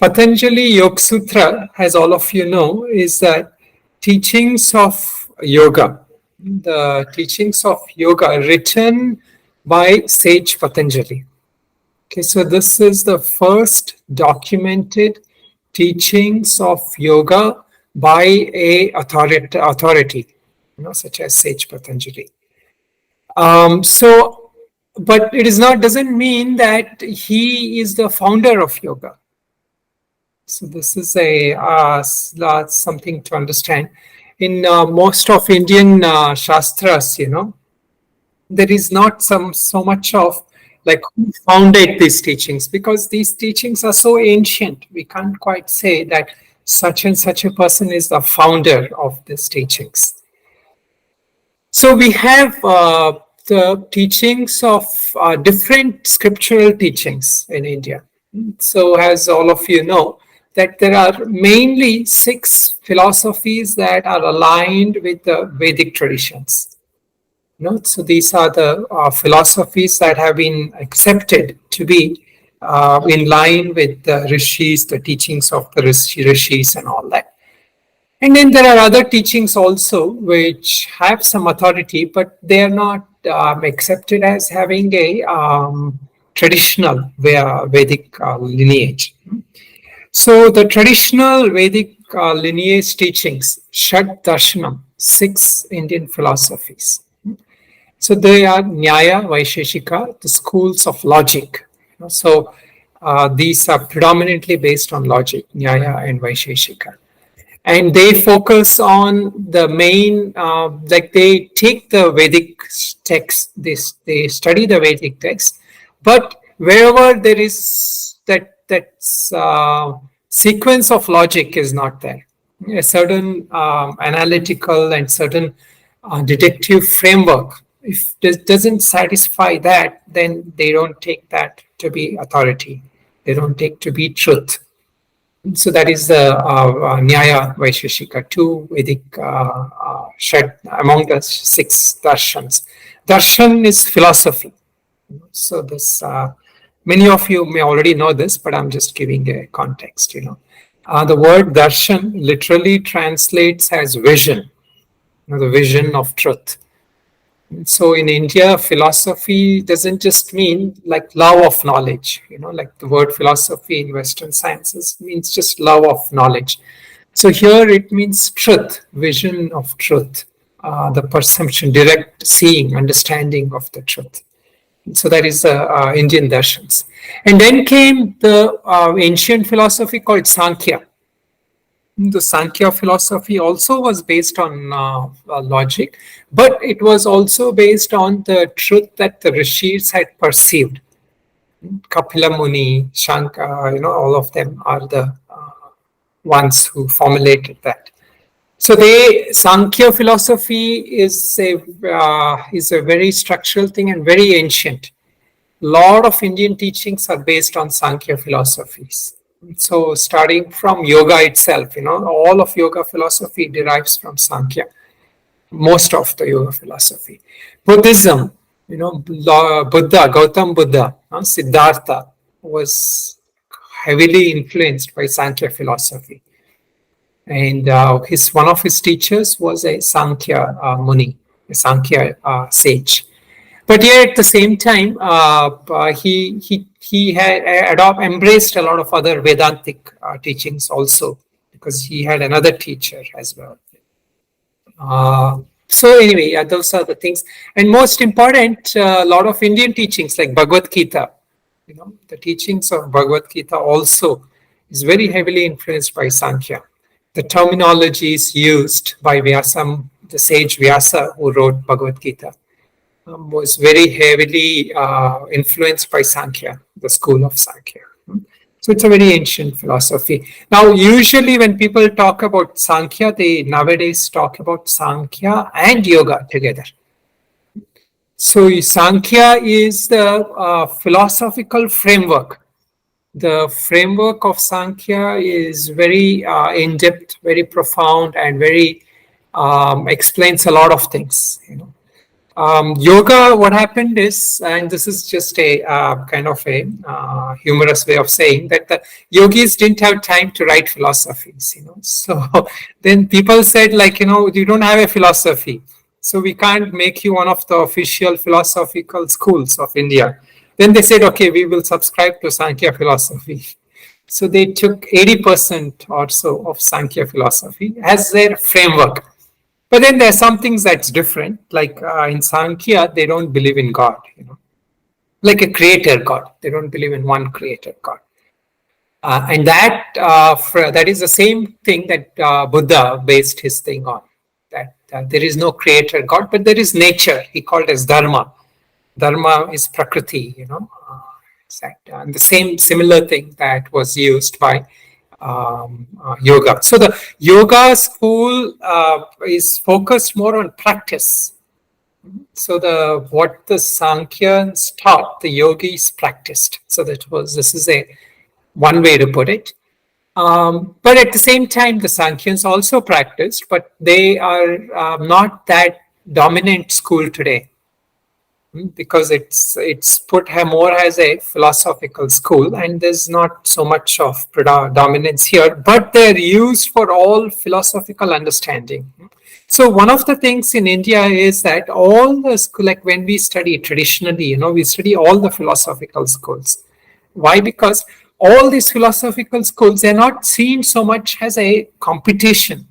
Patanjali Yoga Sutra, as all of you know, is the teachings of yoga. The teachings of yoga written by sage Patanjali. Okay, so this is the first documented teachings of yoga by a authority, such as sage Patanjali. But it is not doesn't mean that he is the founder of yoga. So this is something to understand. In most of Indian Shastras, there is not so much of like who founded these teachings, because these teachings are so ancient. We can't quite say that such and such a person is the founder of these teachings. So we have the teachings of different scriptural teachings in India. So as all of you know, that there are mainly 6 philosophies that are aligned with the Vedic traditions. So these are the philosophies that have been accepted to be in line with the rishis, the teachings of the rishis and all that. And then there are other teachings also which have some authority, but they are not accepted as having a traditional Vedic lineage. So the traditional Vedic lineage teachings, Shad Darshanam, 6 Indian philosophies. So they are Nyaya, Vaisheshika, the schools of logic. So these are predominantly based on logic, Nyaya and Vaisheshika. And they focus on the main, they take the Vedic text, they study the Vedic text, but wherever there is that sequence of logic is not there, a certain analytical and certain deductive framework, if it doesn't satisfy that, then they don't take that to be authority. They don't take to be truth. So that is the Nyaya Vaisheshika, 2 Vedic Shad among the 6 darshans. Darshan is philosophy. So this many of you may already know this, but I'm just giving a context. The word darshan literally translates as vision, the vision of truth. So in India, philosophy doesn't just mean like love of knowledge, like the word philosophy in Western sciences means just love of knowledge. So here it means truth, vision of truth, the perception, direct seeing, understanding of the truth. So that is the Indian darshans. And then came the ancient philosophy called Sankhya. The Sankhya philosophy also was based on logic, but it was also based on the truth that the rishis had perceived. Kapila Muni, Shankara, all of them are the ones who formulated that. So Sankhya philosophy is a very structural thing and very ancient. A lot of Indian teachings are based on Sankhya philosophies. So starting from yoga itself, all of yoga philosophy derives from Sankhya. Most of the yoga philosophy. Buddhism, Buddha, Gautam Buddha, Siddhartha was heavily influenced by Sankhya philosophy. And one of his teachers was a Sankhya Muni, a Sankhya sage. But yet at the same time, he had embraced a lot of other Vedantic teachings also, because he had another teacher as well. So anyway, those are the things. And most important, a lot of Indian teachings like Bhagavad Gita, the teachings of Bhagavad Gita also is very heavily influenced by Sankhya. The terminologies used by Vyasa, the sage Vyasa who wrote Bhagavad Gita, was very heavily influenced by Sankhya, the school of Sankhya. So it's a very ancient philosophy. Now, usually when people talk about Sankhya, they nowadays talk about Sankhya and yoga together. So Sankhya is the philosophical framework. The framework of Sankhya is very in-depth, very profound, and very explains a lot of things. Yoga, what happened is, and this is just a kind of a humorous way of saying that the yogis didn't have time to write philosophies, So then people said, like, you don't have a philosophy, so we can't make you one of the official philosophical schools of India. Then they said, okay, we will subscribe to Sankhya philosophy. So they took 80% or so of Sankhya philosophy as their framework. But then there are some things that's different. Like in Sankhya, they don't believe in God, like a creator God. They don't believe in one creator God. And that is the same thing that Buddha based his thing on. That there is no creator God, but there is nature. He called as Dharma. Dharma is Prakriti, and the same similar thing that was used by yoga. So the yoga school is focused more on practice. So what the Sankhyans taught, the yogis practiced. So this is a one way to put it. But at the same time, the Sankhyans also practiced, but they are not that dominant school today, because it's put more as a philosophical school, and there's not so much of dominance here, but they're used for all philosophical understanding. So one of the things in India is that all the school, like when we study traditionally, we study all the philosophical schools. Why? Because all these philosophical schools, they're not seen so much as a competition.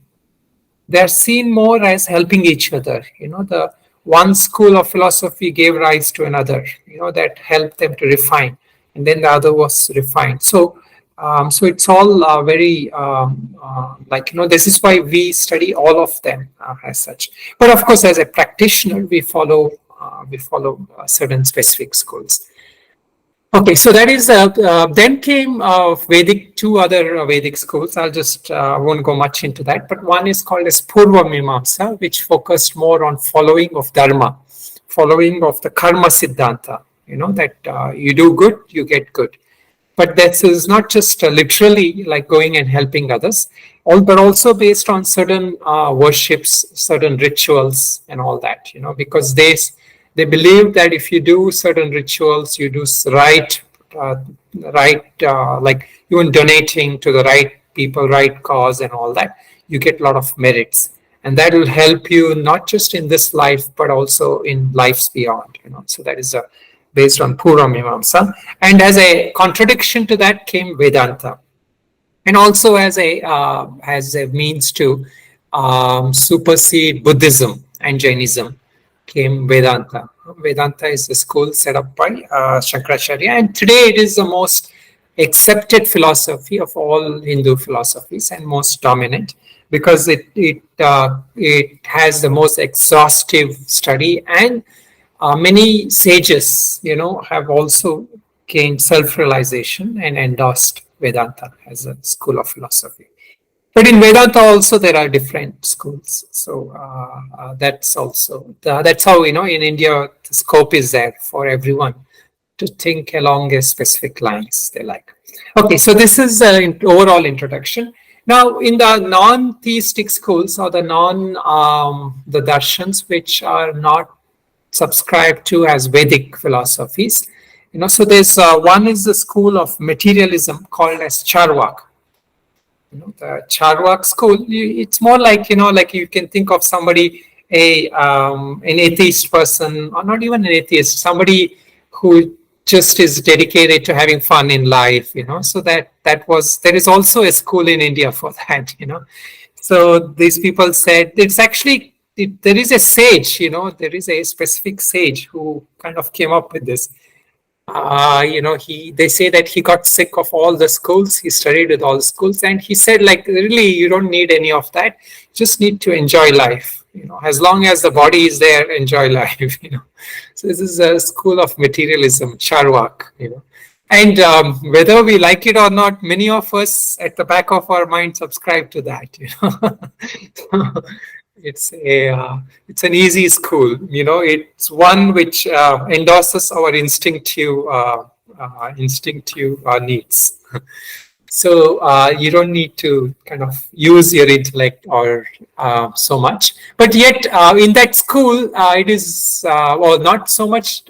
They're seen more as helping each other. The one school of philosophy gave rise to another, that helped them to refine, and then the other was refined. So it's all very this is why we study all of them as such. But of course, as a practitioner, we follow certain specific schools. Okay, so that is then came Vedic, two other Vedic schools. I'll just won't go much into that, but one is called as Purva Mimamsa, which focused more on following of Dharma, following of the Karma Siddhanta. That you do good, you get good. But that is not just literally like going and helping others, but also based on certain worships, certain rituals, and all that. Because they believe that if you do certain rituals, you do right, like even donating to the right people, right cause, and all that, you get a lot of merits, and that will help you not just in this life but also in lives beyond. So that is based on Purva Mimamsa, and as a contradiction to that came Vedanta, and also as a means to supersede Buddhism and Jainism came Vedanta. Vedanta is a school set up by Shankaracharya, and today it is the most accepted philosophy of all Hindu philosophies and most dominant, because it has the most exhaustive study, and many sages, have also gained self-realization and endorsed Vedanta as a school of philosophy. But in Vedanta also there are different schools. So that's how, in India, the scope is there for everyone to think along a specific lines they like. Okay, so this is an overall introduction. Now, in the non-theistic schools, or the the darshans which are not subscribed to as Vedic philosophies, so there's one is the school of materialism called as Charvak. The Charvak school, it's more like, like you can think of somebody, an atheist person, or not even an atheist, somebody who just is dedicated to having fun in life, so there is also a school in India for that, So these people said, it's actually, there is a sage, there is a specific sage who kind of came up with this. They say that he got sick of all the schools. He studied with all the schools, and he said, like, really, you don't need any of that. You just need to enjoy life. As long as the body is there, enjoy life. So this is a school of materialism, Charvak. And whether we like it or not, many of us at the back of our mind subscribe to that. It's an easy school. It's one which endorses our instinctive needs. So you don't need to kind of use your intellect or so much. But yet in that school, it is well, not so much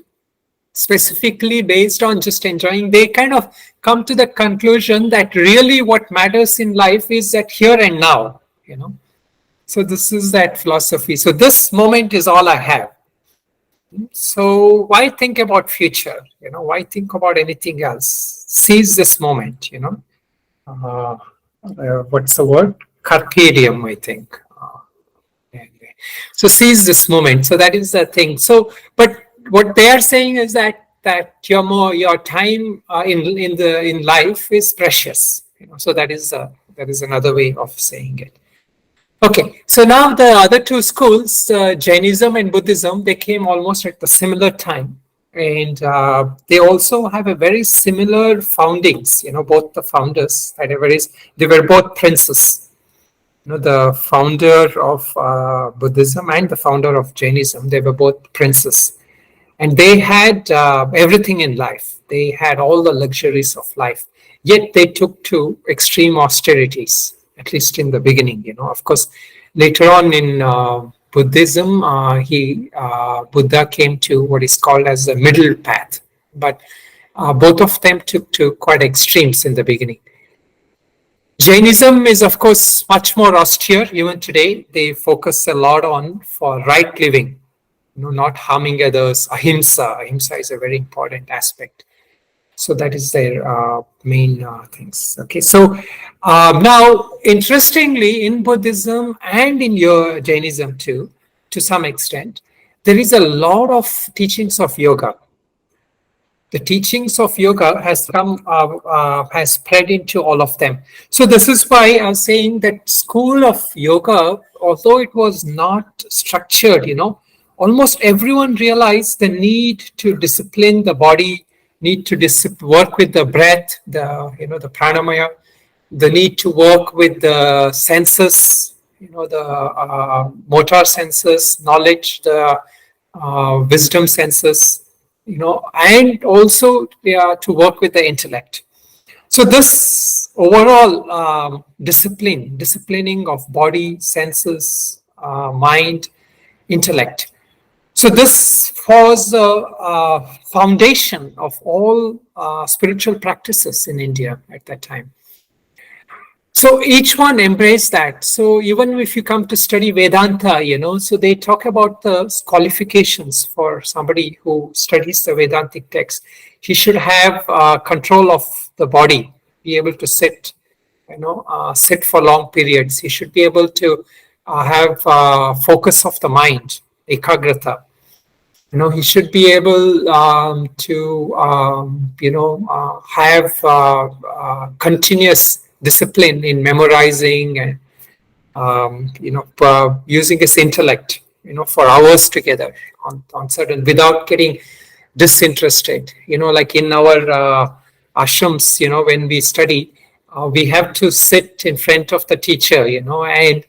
specifically based on just enjoying. They kind of come to the conclusion that really what matters in life is that here and now, you know. So this is that philosophy. So this moment is all I have. So why think about future? You know, why think about anything else? Seize this moment, you know. What's the word? Carpe diem, I think. Anyway. So seize this moment. So that is the thing. So, but what they are saying is that your time in life is precious. You know, so that is another way of saying it. Okay, so now the other two schools, Jainism and Buddhism, they came almost at the similar time, and they also have a very similar foundings. You know, both the founders they were both princes. You know, the founder of Buddhism and the founder of Jainism, they were both princes, and they had everything in life. They had all the luxuries of life, yet they took to extreme austerities, at least in the beginning. You know, of course, later on in Buddhism, Buddha came to what is called as the middle path, but both of them took to quite extremes in the beginning. Jainism is, of course, much more austere. Even today, they focus a lot on for right living, you know, not harming others. Ahimsa is a very important aspect. So that is their main things. Okay, so now, interestingly, in Buddhism and in your Jainism too, to some extent, there is a lot of teachings of yoga. The teachings of yoga has spread into all of them. So this is why I'm saying that school of yoga, although it was not structured, you know, almost everyone realized the need to discipline the body, need to work with the breath, the pranamaya, the need to work with the senses, you know, the motor senses, knowledge, the wisdom senses, you know, and also to work with the intellect. So this overall disciplining of body, senses, mind, intellect. So this was the foundation of all spiritual practices in India at that time. So each one embraced that. So even if you come to study Vedanta, you know, so they talk about the qualifications for somebody who studies the Vedantic text. He should have control of the body, be able to sit, you know, sit for long periods. He should be able to have focus of the mind, ekagrata. You know, he should be able to have continuous discipline in memorizing and using his intellect, you know, for hours together on certain, without getting disinterested. You know, like in our ashrams, you know, when we study, we have to sit in front of the teacher, you know, and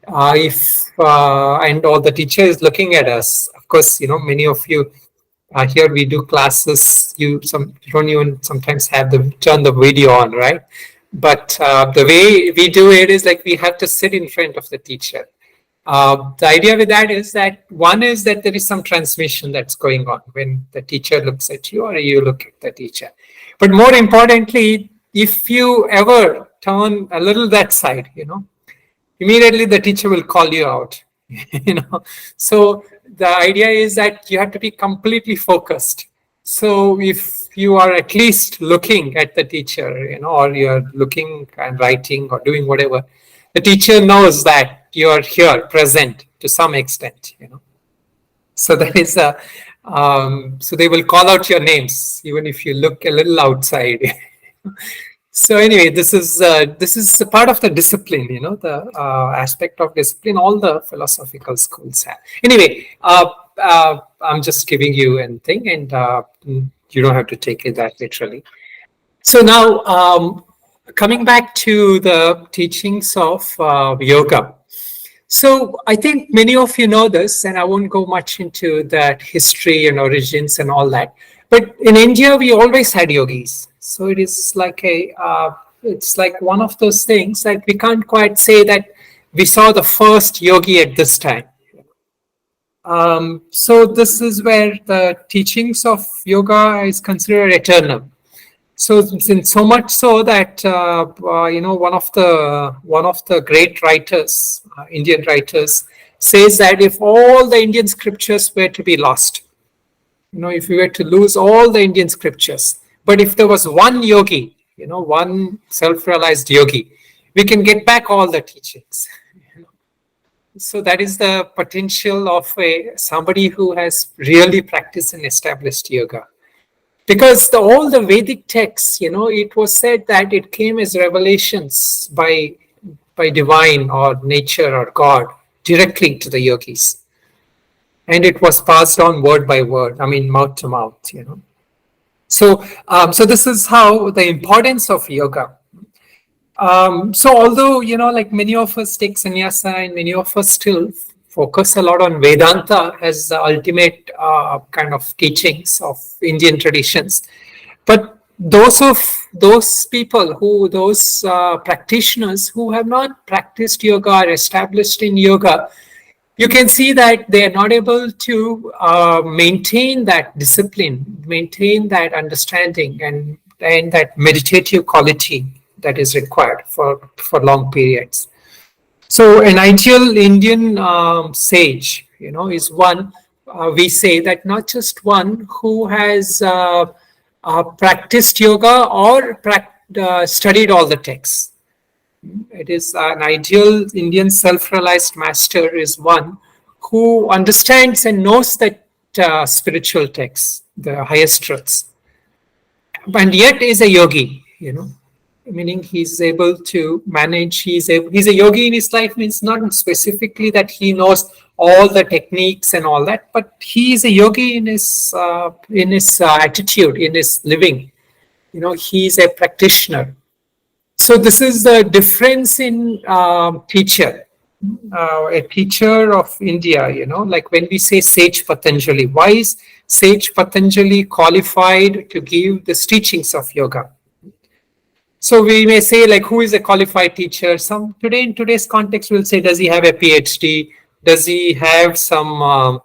and all the teacher is looking at us. Of course, you know, many of you here we do classes. You don't even sometimes have turn the video on, right? But the way we do it is like we have to sit in front of the teacher. The idea with that is that one is that there is some transmission that's going on when the teacher looks at you or you look at the teacher. But more importantly, if you ever turn a little that side, you know, immediately the teacher will call you out. You know, so the idea is that you have to be completely focused. So if you are at least looking at the teacher, you know, or you're looking and writing or doing whatever, the teacher knows that you are here, present to some extent, you know. So that is so they will call out your names even if you look a little outside. So anyway, this is a part of the discipline, you know, the aspect of discipline all the philosophical schools have. Anyway, I'm just giving you a thing, and you don't have to take it that literally. So now, coming back to the teachings of yoga. So I think many of you know this, and I won't go much into that history and origins and all that. But in India, we always had yogis. So it is like it's like one of those things that we can't quite say that we saw the first yogi at this time. So this is where the teachings of yoga is considered eternal. So since so much so that one of the great writers, Indian writers, says that if all the Indian scriptures were to be lost, if we were to lose all the Indian scriptures, but if there was one yogi, one self-realized yogi, we can get back all the teachings. So that is the potential of somebody who has really practiced and established yoga. Because all the Vedic texts, it was said that it came as revelations by divine or nature or God directly to the yogis. And it was passed on word by word, mouth to mouth, So this is how the importance of yoga. So although, like many of us take sannyasa and many of us still focus a lot on Vedanta as the ultimate kind of teachings of Indian traditions. But those practitioners who have not practiced yoga or established in yoga, you can see that they are not able to maintain that discipline, maintain that understanding and that meditative quality that is required for long periods. So an ideal Indian sage, is one, we say that not just one who has practiced yoga or studied all the texts. It is an ideal Indian self-realized master is one who understands and knows that spiritual texts, the highest truths, and yet is a yogi, meaning he's able to manage, he's a yogi in his life, means not specifically that he knows all the techniques and all that, but he is a yogi in his attitude, in his living. He's a practitioner. So this is the difference in teacher. A teacher of India, like when we say Sage Patanjali, why is Sage Patanjali qualified to give the teachings of yoga? So we may say, like, who is a qualified teacher? In today's context, we'll say, does he have a PhD? Does he have some,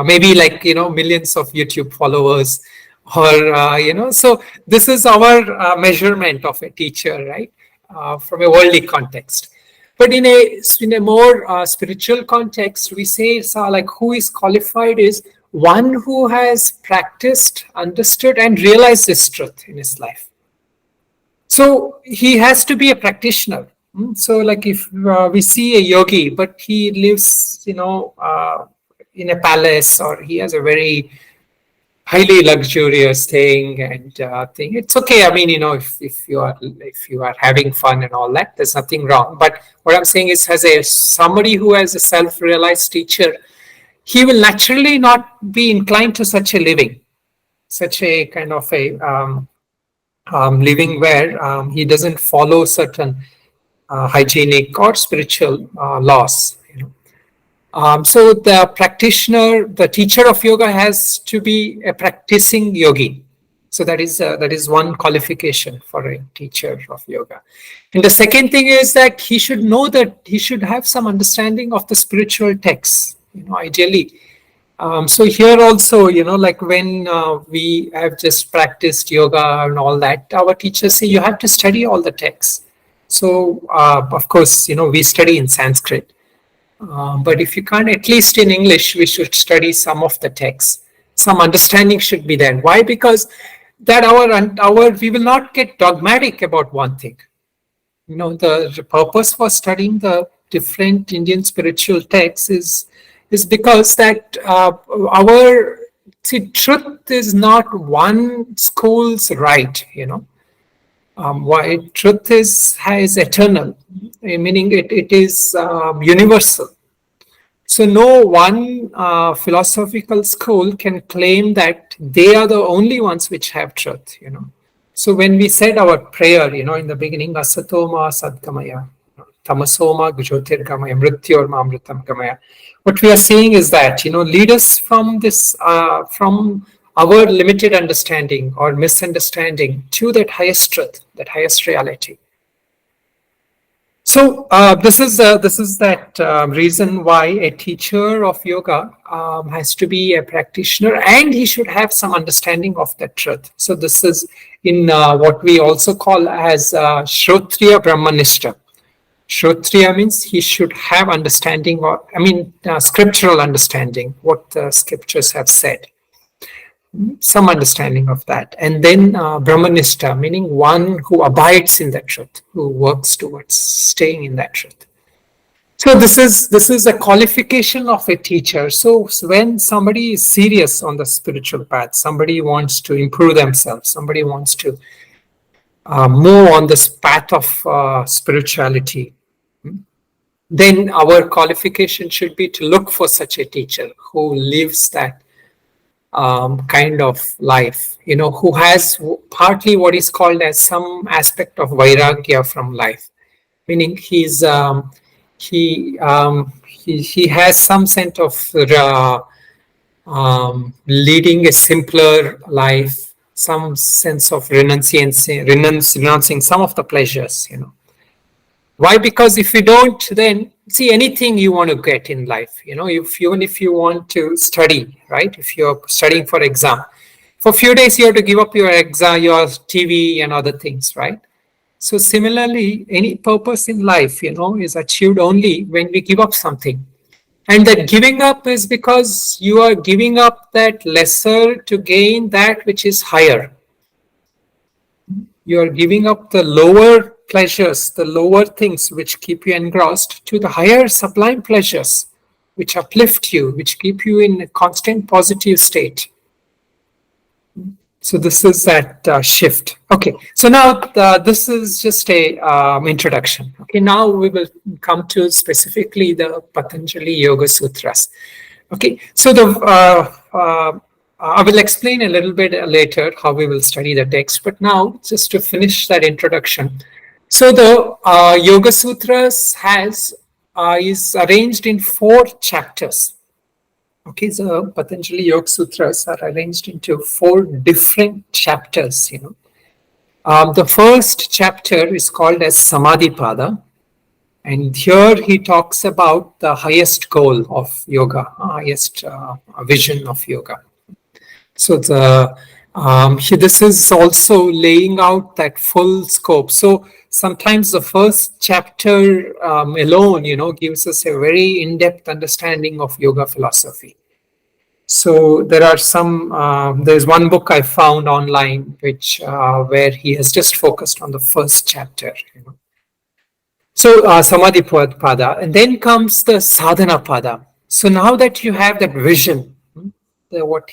maybe like, millions of YouTube followers? Or, so this is our measurement of a teacher, right? From a worldly context. But in a more spiritual context, we say, like, who is qualified is one who has practiced, understood, and realized this truth in his life. So he has to be a practitioner. So like if we see a yogi, but he lives, in a palace, or he has a very highly luxurious thing and thing, it's okay. If you are having fun and all that, there's nothing wrong. But what I'm saying is, as somebody who has a self-realized teacher, he will naturally not be inclined to such a living, such a kind of a living where he doesn't follow certain hygienic or spiritual laws. So the practitioner, the teacher of yoga, has to be a practicing yogi. So that is one qualification for a teacher of yoga. And the second thing is that he should know that he should have some understanding of the spiritual texts, ideally. So here also, like when we have just practiced yoga and all that, our teachers say you have to study all the texts. So of course, we study in Sanskrit. But if you can't, at least in English, we should study some of the texts. Some understanding should be there. Why? Because that we will not get dogmatic about one thing. The purpose for studying the different Indian spiritual texts is because that truth is not one school's right. Why truth is eternal, meaning it is universal. So no one philosophical school can claim that they are the only ones which have truth. So when we said our prayer, in the beginning, asatoma sadgamaya, tamasoma jyotirgamaya, mrityorma amritam gamaya. What we are saying is that, lead us from this, from our limited understanding or misunderstanding to that highest truth, that highest reality. So this is that reason why a teacher of yoga has to be a practitioner, and he should have some understanding of that truth. So this is in what we also call as Shrotriya Brahmanishta. Shrotriya means he should have understanding, or scriptural understanding, what the scriptures have said. Some understanding of that. And then Brahmanishta, meaning one who abides in that truth, who works towards staying in that truth. So this is a qualification of a teacher. So when somebody is serious on the spiritual path, somebody wants to improve themselves, somebody wants to move on this path of spirituality, then our qualification should be to look for such a teacher who lives that kind of life, who has partly what is called as some aspect of vairagya from life, meaning he has some sense of leading a simpler life, some sense of renouncing some of the pleasures. Why? Because if you don't, then see, anything you want to get in life, even if you want to study, right? If you're studying for exam, for a few days you have to give up your exam, your TV and other things, right? So similarly, any purpose in life, is achieved only when we give up something. And that giving up is because you are giving up that lesser to gain that which is higher. You are giving up the lower pleasures, the lower things which keep you engrossed, to the higher sublime pleasures which uplift you, which keep you in a constant positive state. So this is that shift. Okay, so now this is just a introduction. Okay, now we will come to specifically the Patanjali Yoga Sutras. Okay, so I will explain a little bit later how we will study the text, but now just to finish that introduction. So the Yoga Sutras is arranged in 4 chapters. Okay, so Patanjali Yoga Sutras are arranged into 4 different chapters. The first chapter is called as Samadhipada, and here he talks about the highest goal of yoga, highest vision of yoga. So this is also laying out that full scope. So sometimes the first chapter alone, gives us a very in-depth understanding of yoga philosophy. So there's one book I found online where he has just focused on the first chapter. So Samadhipada, and then comes the Sadhana Pada. So now that you have that vision, what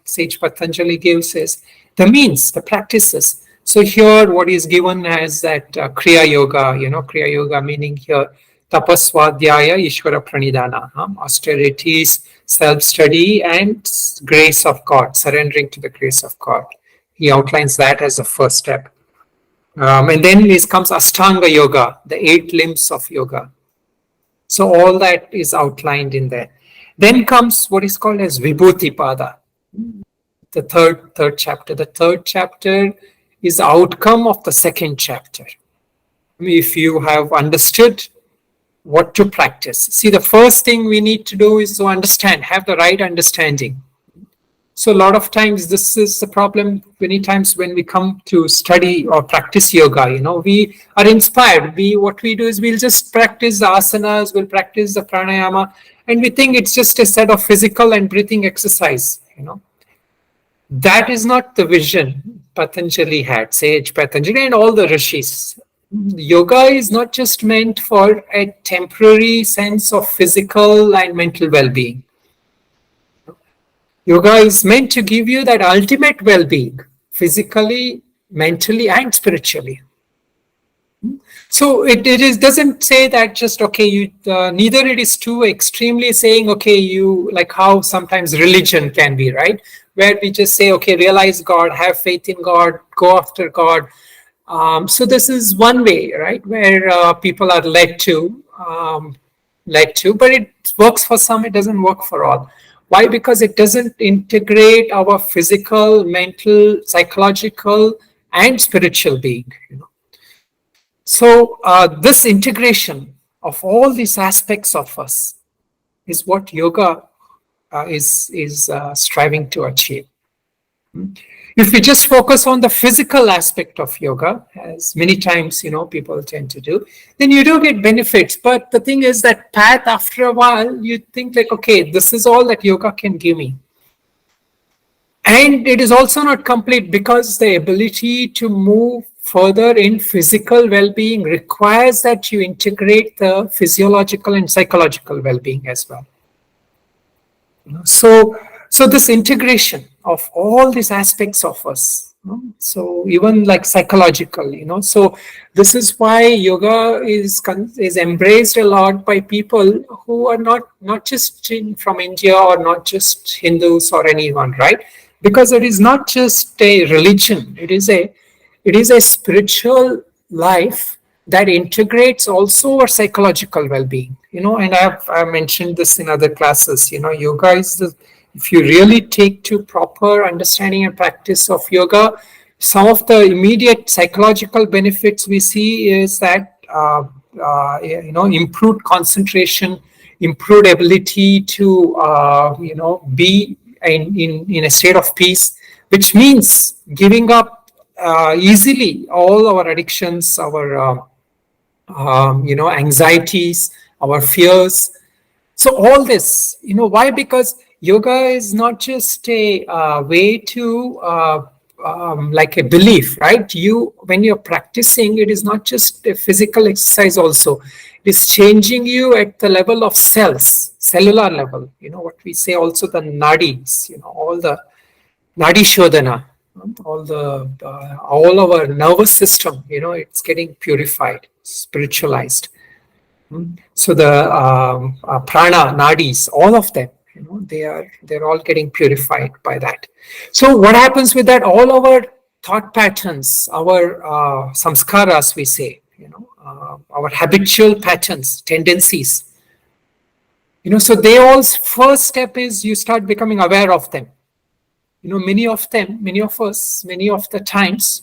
Sage Patanjali gives is the means, the practices. So here what is given as that Kriya Yoga, Kriya Yoga meaning here Tapaswadhyaya Ishvara Pranidhana, austerities, self-study and grace of God, surrendering to the grace of God. He outlines that as the first step. And then comes Ashtanga Yoga, the 8 limbs of yoga. So all that is outlined in there. Then comes what is called as Vibhuti Pada, the third chapter. The third chapter is the outcome of the second chapter. If you have understood what to practice. See, the first thing we need to do is to understand, have the right understanding. So a lot of times this is the problem. Many times when we come to study or practice yoga, we are inspired. What we do is we'll just practice the asanas, we'll practice the pranayama, and we think it's just a set of physical and breathing exercise. That is not the vision Patanjali had, Sage Patanjali and all the rishis. Yoga is not just meant for a temporary sense of physical and mental well-being. Yoga is meant to give you that ultimate well-being, physically, mentally, and spiritually. So it doesn't say that just, okay, neither it is too extremely saying, okay, you, like how sometimes religion can be, right? Where we just say, okay, realize God, have faith in God, go after God. So this is one way, right, where people are led to, but it works for some, it doesn't work for all. Why? Because it doesn't integrate our physical, mental, psychological, and spiritual being. So this integration of all these aspects of us is what yoga is striving to achieve. If we just focus on the physical aspect of yoga, as many times people tend to do, then you do get benefits. But the thing is that path, after a while, you think like, okay, this is all that yoga can give me. And it is also not complete, because the ability to move further in physical well-being requires that you integrate the physiological and psychological well-being as well. So this integration of all these aspects of us, so even like psychological, so this is why yoga is embraced a lot by people who are not just from India, or not just Hindus or anyone, right? Because it is not just a religion, it is a spiritual life that integrates also our psychological well-being. And I've mentioned this in other classes. Yoga is if you really take to proper understanding and practice of yoga, some of the immediate psychological benefits we see is that improved concentration, improved ability to be in a state of peace, which means giving up easily all our addictions, our anxieties, our fears. So all this, why? Because yoga is not just a way to like a belief, right? When you're practicing, it is not just a physical exercise also. It is changing you at the level of cells, cellular level. What we say also, the nadis, all the nadi shodhana, all our nervous system, it's getting purified, spiritualized. So the prana, nadis, all of them, they're all getting purified by that. So what happens with that? All our thought patterns, our samskaras, we say, our habitual patterns, tendencies, so they all, first step is you start becoming aware of them. Many of us, many of the times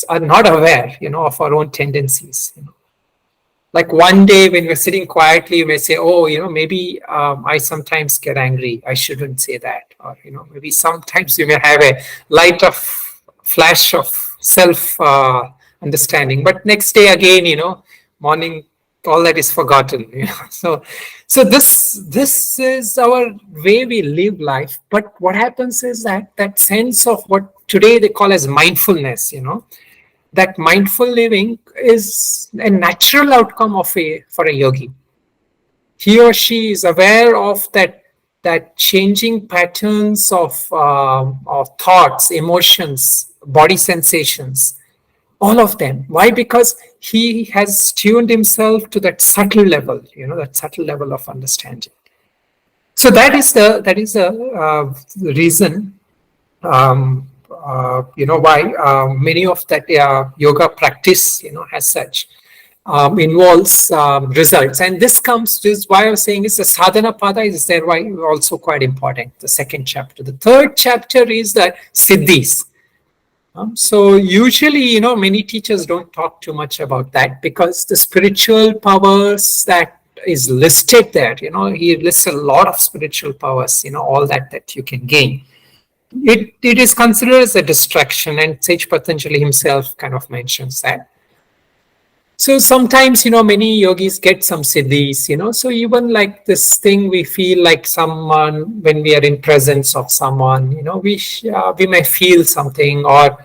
are not aware, of our own tendencies. Like one day when we're sitting quietly, you may say, oh, maybe I sometimes get angry. I shouldn't say that. Or, maybe sometimes you may have a light of flash of self understanding. But next day again, morning, all that is forgotten. So this is our way we live life. But what happens is that sense of what today they call as mindfulness, that mindful living is a natural outcome for a yogi. He or she is aware of that changing patterns of thoughts, emotions, body sensations, all of them. Why? Because he has tuned himself to that subtle level, that subtle level of understanding. So that is the reason, why many of that yoga practice, as such, involves results. And this is why I was saying is the sadhana pada is there, why also quite important, the second chapter. The third chapter is the siddhis. So usually, many teachers don't talk too much about that, because the spiritual powers that is listed there, he lists a lot of spiritual powers, all that you can gain. It is considered as a distraction, and Sage Patanjali himself kind of mentions that. So sometimes, many yogis get some siddhis, so even like this thing, we feel like someone, when we are in presence of someone, we may feel something, or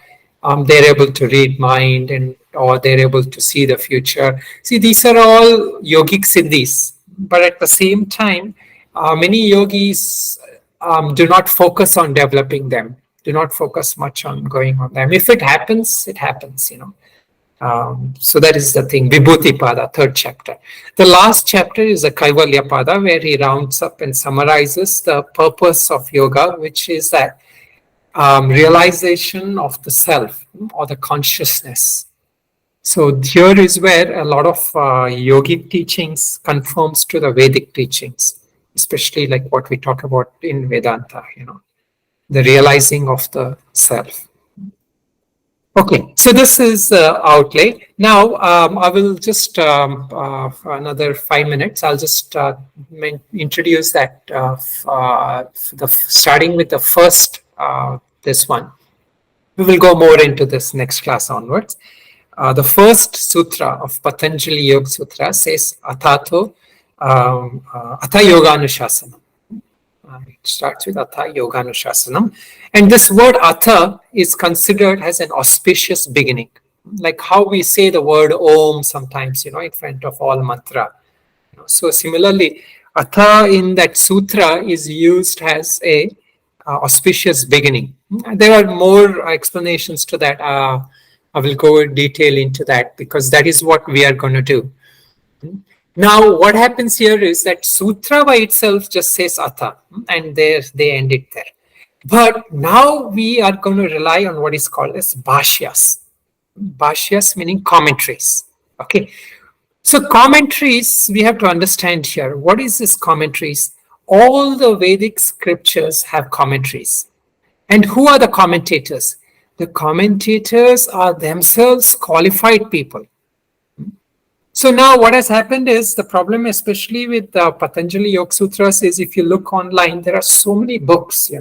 they're able to read mind, or they're able to see the future. See, these are all yogic siddhis, but at the same time, many yogis do not focus on developing them, do not focus much on going on them. If it happens, it happens, So that is the thing, Vibhuti Pada, third chapter. The last chapter is the Kaivalya Pada, where he rounds up and summarizes the purpose of yoga, which is that realization of the self, or the consciousness. So here is where a lot of yogic teachings conforms to the Vedic teachings, especially like what we talk about in Vedanta, the realizing of the self. Okay, so this is outlay. Now I will just for another 5 minutes. I'll just introduce that starting with the first this one. We will go more into this next class onwards. The first sutra of Patanjali Yoga Sutra says Atha Yoga Anushasanam. It starts with Atha Yoga Anushasanam. And this word Atha is considered as an auspicious beginning. Like how we say the word Om sometimes, in front of all mantra. So similarly, Atha in that sutra is used as a auspicious beginning. There are more explanations to that. I will go in detail into that because that is what we are going to do. Now, what happens here is that sutra by itself just says Atha, and they end it there. But now we are going to rely on what is called as bhashyas. Bhashyas meaning commentaries. Okay. So commentaries, we have to understand here. What is this commentaries? All the Vedic scriptures have commentaries. And who are the commentators? The commentators are themselves qualified people. So now what has happened is the problem, especially with the Patanjali Yoga Sutras, is if you look online, there are so many books,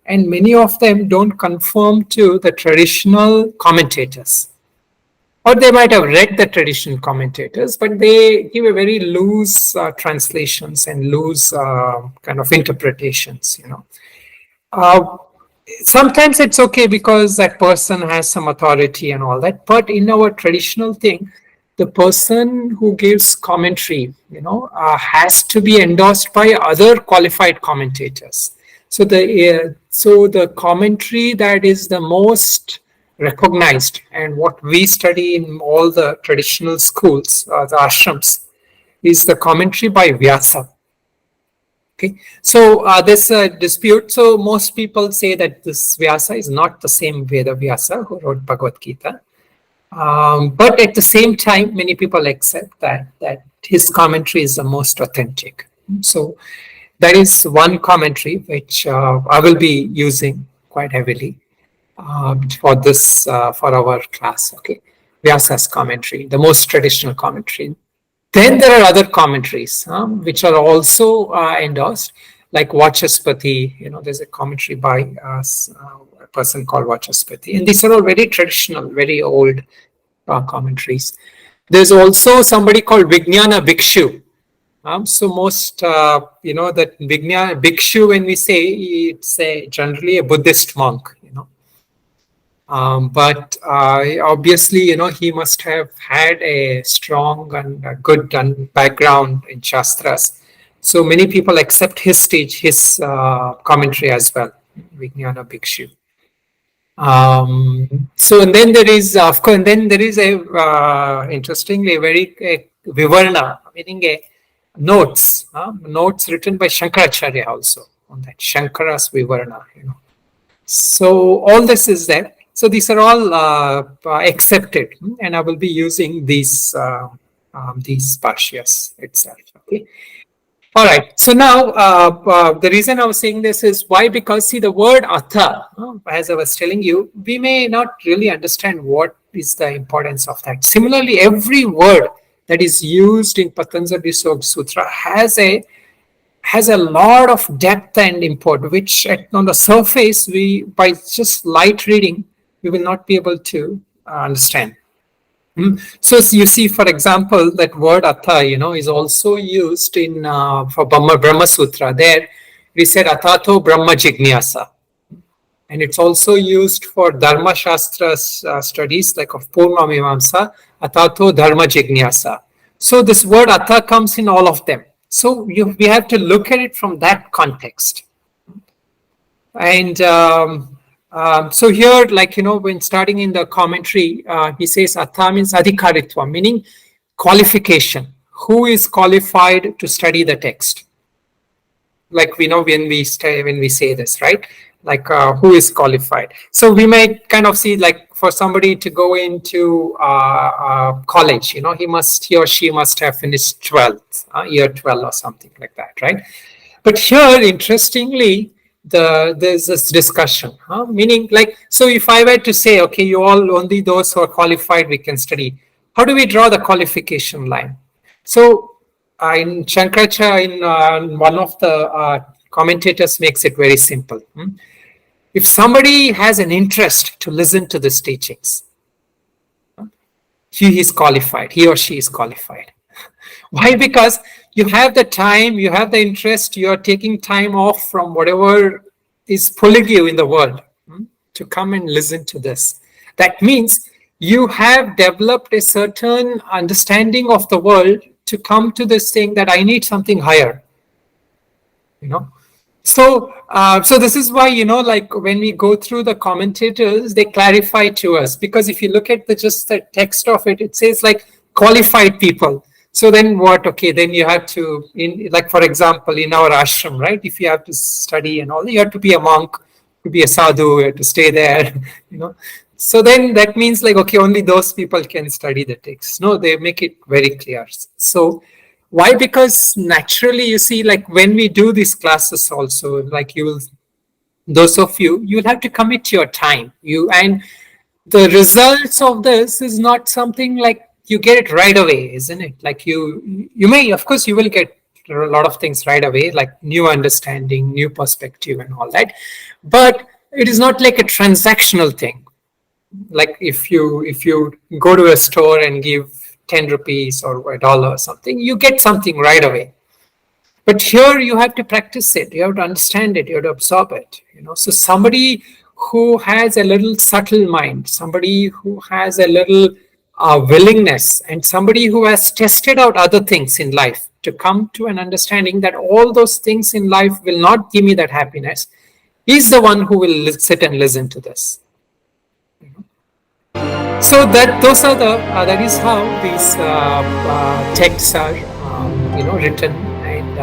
and many of them don't conform to the traditional commentators. Or they might have read the traditional commentators, but they give a very loose translations and loose kind of interpretations, Sometimes it's okay because that person has some authority and all that. But in our traditional thing, the person who gives commentary, has to be endorsed by other qualified commentators. So the commentary that is the most recognized and what we study in all the traditional schools, the ashrams, is the commentary by Vyasa. Okay, so there's a dispute. So most people say that this Vyasa is not the same Veda Vyasa who wrote Bhagavad Gita. But at the same time, many people accept that his commentary is the most authentic. So that is one commentary which I will be using quite heavily for this for our class. Okay, Vyasa's commentary, the most traditional commentary. Then there are other commentaries which are also endorsed, like Vachaspati. There's a commentary by a person called Vachaspati, and these are all very traditional, very old commentaries. There's also somebody called Vijnana Bhikshu. So most, that Vijnana Bhikshu, when we say, it's generally a Buddhist monk. But obviously, he must have had a strong and good background in Shastras. So many people accept his commentary as well, Vijnana Bhikshu. So and then there is, of course, a interestingly very Vivarna, meaning notes written by Shankaracharya also on that Shankara's Vivarna. So all this is there. So these are all accepted, and I will be using these bhashyas itself. Okay. All right. So now the reason I was saying this is why? Because see, the word Atha, as I was telling you, we may not really understand what is the importance of that. Similarly, every word that is used in Patanjali Yoga Sutra has a lot of depth and import, which on the surface, by just light reading, we will not be able to understand. So you see, for example, that word Atha, is also used in for Brahma Sutra. There we said Athato Brahma Jignasa. And it's also used for Dharma Shastra studies, like of Purma Mimamsa, Athato Dharma Jignasa. So this word Atha comes in all of them. So we have to look at it from that context. And so here, when starting in the commentary, he says Atha means adhikaritva, meaning qualification. Who is qualified to study the text? Like we know when we say this, right? like who is qualified. So we might kind of see, like, for somebody to go into college, he or she must have finished 12th, year 12 or something like that, right? But here, interestingly, there's this discussion, meaning, like, so if I were to say, okay, you all, only those who are qualified we can study, how do we draw the qualification line? So in Shankaracharya, in one of the commentators makes it very simple. If somebody has an interest to listen to these teachings, he or she is qualified. Why? Because you have the time, you have the interest, you are taking time off from whatever is pulling you in the world to come and listen to this. That means you have developed a certain understanding of the world to come to this thing that I need something higher. So this is why, like when we go through the commentators, they clarify to us, because if you look at just the text of it, it says like qualified people. So then what? Okay, then you have to, like for example, in our ashram, right? If you have to study and all, you have to be a monk, to be a sadhu, you have to stay there, So then that means like, okay, only those people can study the text. No, they make it very clear. So why? Because naturally, you see, like when we do these classes also, like those of you'll have to commit your time. And the results of this is not something like you get it right away, isn't it? Like you may, of course, you will get a lot of things right away, like new understanding, new perspective and all that. But it is not like a transactional thing. Like if you go to a store and give 10 rupees or $1 or something, you get something right away. But here you have to practice it, you have to understand it, you have to absorb it. So somebody who has a little subtle mind, somebody who has a little willingness, and somebody who has tested out other things in life to come to an understanding that all those things in life will not give me that happiness, is the one who will sit and listen to this. So that is how these texts are written, and